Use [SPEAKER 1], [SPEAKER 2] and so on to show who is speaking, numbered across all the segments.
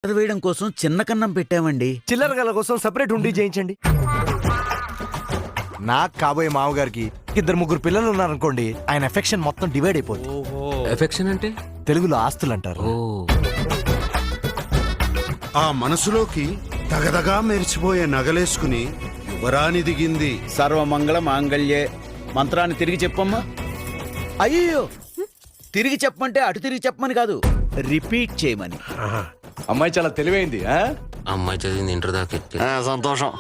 [SPEAKER 1] వేయడం కోసం చిన్న కన్నం పెట్టామండి.
[SPEAKER 2] చిల్లర గల కోసం సెపరేట్ ఉండి చేయించండి. నాకు కాబోయే మామగారికి 2-3 పిల్లలు ఉన్నారనుకోండి, ఆయన ఎఫెక్షన్ మొత్తం డివైడ్ అయిపోతుంది.
[SPEAKER 3] ఎఫెక్షన్ అంటే
[SPEAKER 2] తెలుగులో ఆస్తులు అంటారు.
[SPEAKER 4] ఆ మనసులోకి దగదగా మెరిసిపోయే నగలేసుకుని యువరాణి దిగింది.
[SPEAKER 1] సర్వమంగళ మాంగళ్యే మంత్రాన్ని తిరిగి చెప్పమ్మా. అయ్యో, తిరిగి చెప్పమంటే అటు తిరిగి చెప్పమని కాదు, రిపీట్ చేయమని.
[SPEAKER 2] అమ్మాయి చాలా తెలివైంది.
[SPEAKER 3] అమ్మాయి చదివింది ఇంటర్ దాకా.
[SPEAKER 2] సంతోషం.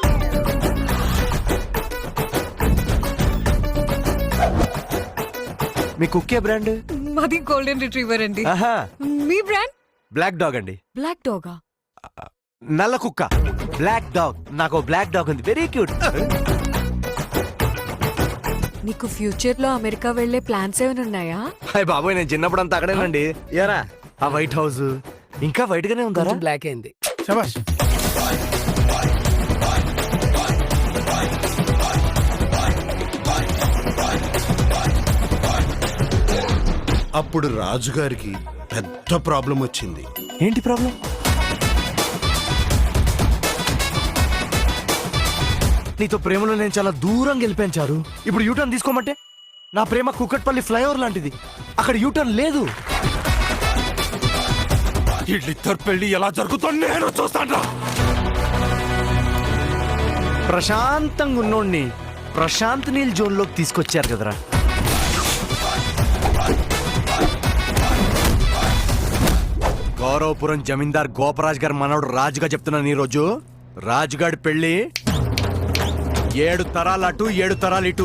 [SPEAKER 2] మీ కుక్కే బ్రాండ్?
[SPEAKER 5] మాది గోల్డెన్ రిట్రీవర్ అండి. మీ బ్రాండ్?
[SPEAKER 2] బ్లాక్ డాగ్ అండి.
[SPEAKER 5] బ్లాక్ డాగా?
[SPEAKER 2] నల్ల కుక్క. Black dog. నాకు బ్లాక్ డాగ్ ఉంది, వెరీ క్యూట్.
[SPEAKER 5] నీకు ఫ్యూచర్ లో అమెరికా వెళ్లే ప్లాన్స్ ఏమైనా ఉన్నాయా?
[SPEAKER 2] హాయ్ బాబోయ్, నేను చిన్నప్పుడు అంతా అక్కడేనండి.
[SPEAKER 1] యారా,
[SPEAKER 2] ఆ వైట్ హౌస్ ఇంకా వైట్ గానే ఉందారా?
[SPEAKER 6] బ్లాక్ అయింది.
[SPEAKER 4] శభాష్. అప్పుడు రాజుగారికి పెద్ద ప్రాబ్లం వచ్చింది.
[SPEAKER 2] ఏంటి ప్రాబ్లం? నీతో ప్రేమలో నేను చాలా దూరం గెలిపించారు. ఇప్పుడు యూటర్న్ తీసుకోమంటే నా ప్రేమ కుక్కట్పల్లి ఫ్లైఓవర్ లాంటిది, అక్కడ యూటర్న్ లేదు. వీళ్ళిద్దరు పెళ్లి ఎలా జరుగుతుంది నేను చూస్తాను. ప్రశాంతంగా ఉన్నోడిని ప్రశాంత్ నీల్ జోన్ లోకి తీసుకొచ్చారు కదరా. గౌరవపురం జమీందార్ గోపరాజ్ గారు మనోడు రాజుగా చెప్తున్నాను. ఈ రోజు రాజుగాడి పెళ్లి 7 తరాలు అటు 7 తరాలు ఇటు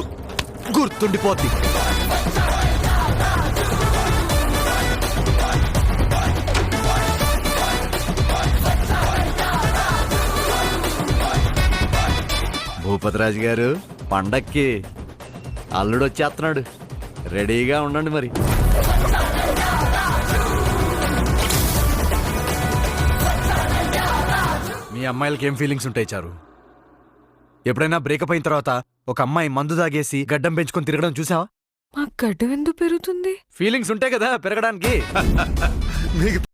[SPEAKER 2] గుర్తుండిపోద్ది. భూపతిరాజు గారు, పండక్కి అల్లుడు వచ్చేస్తున్నాడు, రెడీగా ఉండండి మరి. మీ అమ్మాయిలకి ఏం ఫీలింగ్స్ ఉంటాయి చారు? ఎప్పుడైనా బ్రేకప్ అయిన తర్వాత ఒక అమ్మాయి మందు తాగేసి గడ్డం పెంచుకొని తిరగడం చూసావా?
[SPEAKER 5] మా గడ్డం ఎందుకు పెరుగుతుంది?
[SPEAKER 2] ఫీలింగ్స్ ఉంటాయి కదా పెరగడానికి.
[SPEAKER 4] మీకు